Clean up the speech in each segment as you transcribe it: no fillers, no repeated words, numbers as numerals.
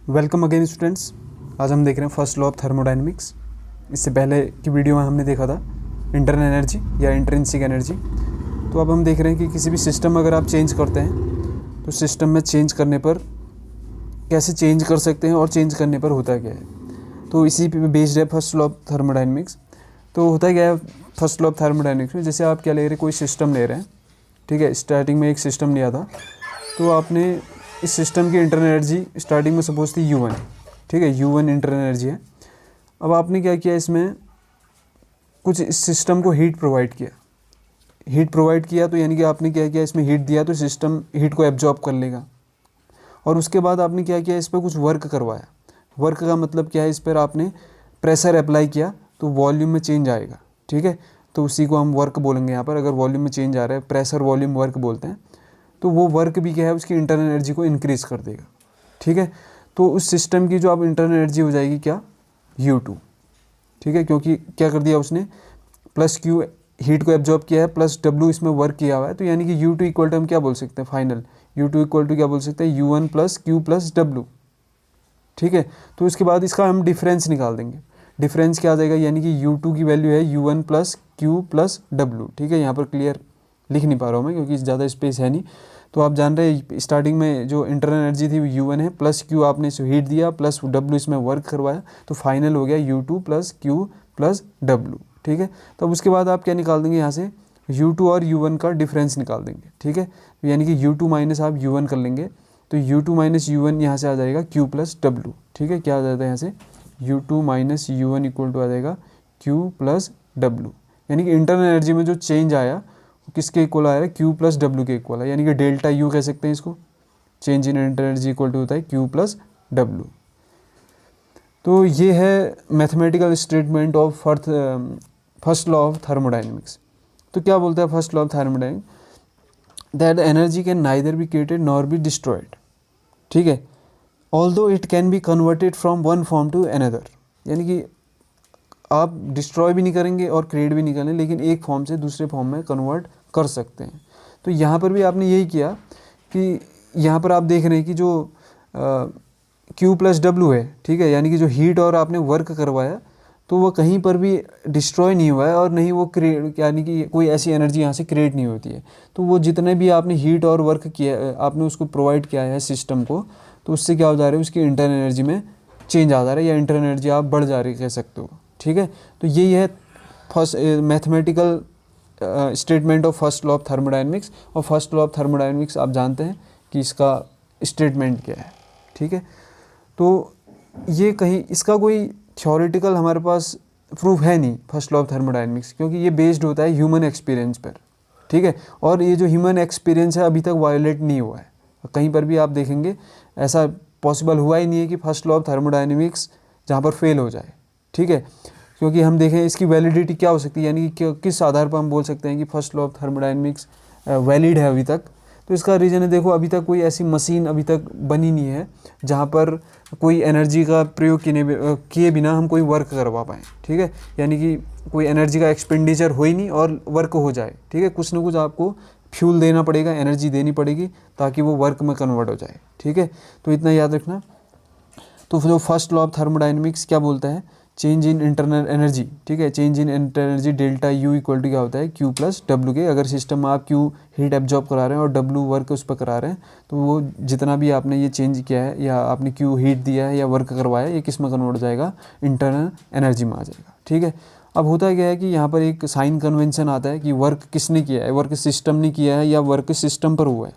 Welcome again students. आज हम देख रहे हैं फर्स्ट लॉ ऑफ थर्मोडायनेमिक्स। इससे पहले की वीडियो में हमने देखा था इंटरनल एनर्जी या इंट्रिंसिक एनर्जी। तो अब हम देख रहे हैं कि किसी भी सिस्टम अगर आप चेंज करते हैं तो सिस्टम में चेंज करने पर कैसे चेंज कर सकते हैं और चेंज करने पर होता क्या है। तो इसी पे बेस्ड है फर्स्ट लॉ ऑफ थर्मोडायनेमिक्स। तो होता क्या है फर्स्ट लॉ ऑफ थर्मोडायनेमिक्स में, जैसे आप क्या ले रहे हैं, कोई सिस्टम ले रहे हैं, ठीक है। स्टार्टिंग में एक सिस्टम लिया था, तो आपने इस सिस्टम की इंटरनल एनर्जी स्टार्टिंग में सपोज थी U1, ठीक है, U1 इंटरनल एनर्जी है। अब आपने क्या किया, इसमें कुछ इस सिस्टम को हीट प्रोवाइड किया तो यानी कि आपने क्या किया, इसमें हीट दिया तो सिस्टम हीट को एब्जॉर्ब कर लेगा। और उसके बाद आपने क्या किया, इस पर कुछ वर्क करवाया। वर्क का मतलब क्या है, इस पर आपने प्रेशर अप्लाई किया तो वॉल्यूम में चेंज आएगा, ठीक है। तो उसी को हम वर्क बोलेंगे यहाँ पर। अगर वॉल्यूम में चेंज आ रहा है, प्रेशर वॉल्यूम वर्क बोलते हैं, तो वो वर्क भी क्या है, उसकी इंटरनल एनर्जी को इंक्रीज़ कर देगा, ठीक है। तो उस सिस्टम की जो अब इंटरनल एनर्जी हो जाएगी क्या, U2, ठीक है। क्योंकि क्या कर दिया उसने, प्लस Q हीट को एब्जॉर्ब किया है, प्लस W इसमें वर्क किया हुआ है। तो यानी कि U2 इक्वल टू हम क्या बोल सकते हैं, फाइनल U2 इक्वल टू क्या बोल सकते हैं, U1 plus Q plus W, ठीक है। तो इसके बाद इसका हम डिफरेंस निकाल देंगे। डिफरेंस क्या आ जाएगा, यानी कि U2 की वैल्यू है U1 plus Q plus W, ठीक है। यहाँ पर क्लियर लिख नहीं पा रहा हूँ मैं क्योंकि ज़्यादा स्पेस है नहीं। तो आप जान रहे हैं स्टार्टिंग में जो इंटरनल एनर्जी थी वो U1 है, प्लस Q आपने इसे हीट दिया, प्लस W इसमें वर्क करवाया, तो फाइनल हो गया U2 plus Q plus W, ठीक है। तब उसके बाद आप क्या निकाल देंगे, यहाँ से U2 और U1 का डिफरेंस निकाल देंगे, ठीक है। तो यानी कि U2 माइनस आप U1 कर लेंगे, तो U2 माइनस U1 यहाँ से आ जाएगा Q प्लस W, ठीक है। क्या आ जाता है यहाँ से, U2 minus U1 equal to आ जाएगा Q प्लस W। यानी कि इंटरनल एनर्जी में जो चेंज आया किसके इक्वल आया है, Q प्लस W के इक्वल है। यानी कि डेल्टा U कह सकते हैं इसको। Change in internal energy equal to होता है Q प्लस W। तो ये है mathematical statement of first law of thermodynamics. तो क्या बोलता है first law of thermodynamics, that energy can neither be created nor be destroyed, ठीक है, although it can be converted from one form to another. यानी कि आप डिस्ट्रॉय भी नहीं करेंगे और क्रिएट भी नहीं करेंगे, लेकिन एक फॉर्म से दूसरे फॉर्म में कन्वर्ट कर सकते हैं। तो यहाँ पर भी आपने यही किया कि यहाँ पर आप देख रहे हैं कि जो Q प्लस W है, ठीक है, यानी कि जो हीट और आपने वर्क करवाया तो वो कहीं पर भी डिस्ट्रॉय नहीं हुआ है और नहीं वो क्रिएट, यानी कि कोई ऐसी एनर्जी यहाँ से क्रिएट नहीं होती है। तो वो जितने भी आपने हीट और वर्क किया, आपने उसको प्रोवाइड किया है सिस्टम को, तो उससे क्या हो जा रहा है, उसकी इंटरनल एनर्जी में चेंज आ जा रहा है, या इंटरनल एनर्जी आप बढ़ जा रही कह सकते हो, ठीक है। तो यही है first mathematical statement of first law of thermodynamics. और फर्स्ट लॉ ऑफ थर्मोडायनेमिक्स आप जानते हैं कि इसका स्टेटमेंट क्या है, ठीक है। तो ये कहीं इसका कोई थ्योरेटिकल हमारे पास प्रूफ है नहीं फर्स्ट लॉ ऑफ थर्मोडायनेमिक्स, क्योंकि ये बेस्ड होता है ह्यूमन एक्सपीरियंस पर, ठीक है। और ये जो ह्यूमन एक्सपीरियंस है अभी तक वायोलेट नहीं हुआ है। कहीं पर भी आप देखेंगे ऐसा पॉसिबल हुआ ही नहीं है कि फर्स्ट लॉ ऑफ थर्मोडायनेमिक्स जहाँ पर फेल हो जाए, ठीक है। क्योंकि हम देखें इसकी वैलिडिटी क्या हो सकती है, यानी कि किस आधार पर हम बोल सकते हैं कि first law of thermodynamics valid है अभी तक। तो इसका रीज़न है, देखो अभी तक कोई ऐसी मशीन अभी तक बनी नहीं है जहाँ पर कोई एनर्जी का प्रयोग किए बिना हम कोई वर्क करवा पाएँ, ठीक है। यानी कि कोई एनर्जी का एक्सपेंडिचर हो ही नहीं और वर्क हो जाए, ठीक है। कुछ ना कुछ आपको फ्यूल देना पड़ेगा, एनर्जी देनी पड़ेगी ताकि वो वर्क में कन्वर्ट हो जाए, ठीक है। तो इतना याद रखना। तो जो फर्स्ट लॉ ऑफ थर्मोडायनेमिक्स क्या बोलता है, चेंज इन इंटरनल एनर्जी, ठीक है, change in internal energy delta U equal to क्या होता है, Q प्लस W के। अगर सिस्टम में आप Q हीट एब्जॉर्ब करा रहे हैं और W वर्क उस पर करा रहे हैं, तो वो जितना भी आपने ये चेंज किया है या आपने Q हीट दिया है या वर्क करवाया, ये किस में कन्वर्ट हो जाएगा, इंटरनल एनर्जी में आ जाएगा, ठीक है। अब होता क्या है कि यहाँ पर एक साइन कन्वेंशन आता है कि वर्क किसने किया है, वर्क सिस्टम ने किया है या वर्क सिस्टम पर हुआ है।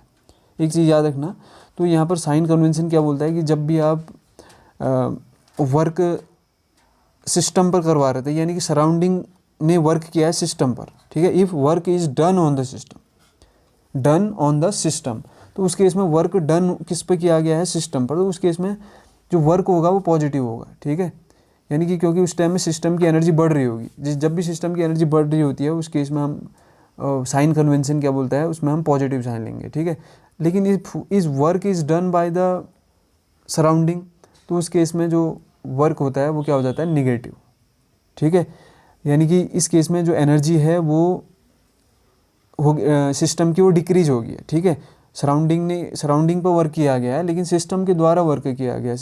एक चीज़ याद रखना, तो यहाँ पर साइन कन्वेंशन क्या बोलता है कि जब भी आप वर्क सिस्टम पर करवा रहे थे, यानी कि सराउंडिंग ने वर्क किया है सिस्टम पर, ठीक है। If work is done on the system, done on the system, तो उस केस में वर्क डन किस पे किया गया है, सिस्टम पर। तो उस केस में जो वर्क होगा वो पॉजिटिव होगा, ठीक है। यानी कि क्योंकि उस टाइम में सिस्टम की एनर्जी बढ़ रही होगी। जब भी सिस्टम की एनर्जी बढ़ रही होती है उस केस में हम साइन कन्वेंशन क्या बोलता है, उसमें हम पॉजिटिव साइन लेंगे, ठीक है। लेकिन इस work is done by the surrounding, तो उस केस में जो वर्क होता है वो क्या हो जाता है, निगेटिव, ठीक है। यानी कि इस केस में जो एनर्जी है वो सिस्टम की वो डिक्रीज होगी, ठीक है। सराउंडिंग पर वर्क किया गया है, लेकिन सिस्टम के द्वारा वर्क किया गया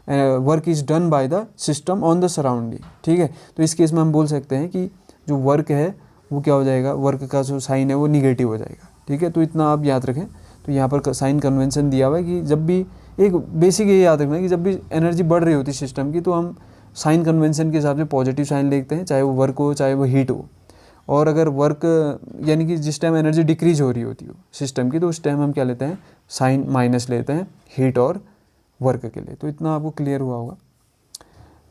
है। Work is done by the system on the surrounding, ठीक है। तो इस केस में हम बोल सकते हैं कि जो वर्क है वो क्या हो जाएगा, वर्क का जो साइन है वो निगेटिव हो जाएगा, ठीक है। तो इतना आप याद रखें। तो यहाँ पर साइन कन्वेंशन दिया हुआ है कि जब भी, एक बेसिक ये याद रखना है कि जब भी एनर्जी बढ़ रही होती है सिस्टम की, तो हम साइन कन्वेंशन के हिसाब से पॉजिटिव साइन लिखते हैं, चाहे वो वर्क हो चाहे वो हीट हो। और अगर वर्क यानी कि जिस टाइम एनर्जी डिक्रीज हो रही होती हो सिस्टम की, तो उस टाइम हम क्या लेते हैं, साइन माइनस लेते हैं हीट और वर्क के लिए। तो इतना आपको क्लियर हुआ होगा।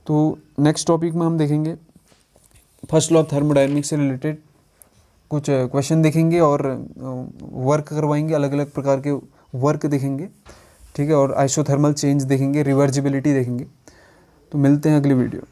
तो नेक्स्ट टॉपिक में हम देखेंगे फर्स्ट लॉ ऑफ थर्मोडायनेमिक्स से रिलेटेड कुछ क्वेश्चन देखेंगे और वर्क करवाएंगे, अलग अलग प्रकार के वर्क देखेंगे, ठीक है। और आइसोथर्मल चेंज देखेंगे, रिवर्जिबिलिटी देखेंगे। तो मिलते हैं अगली वीडियो।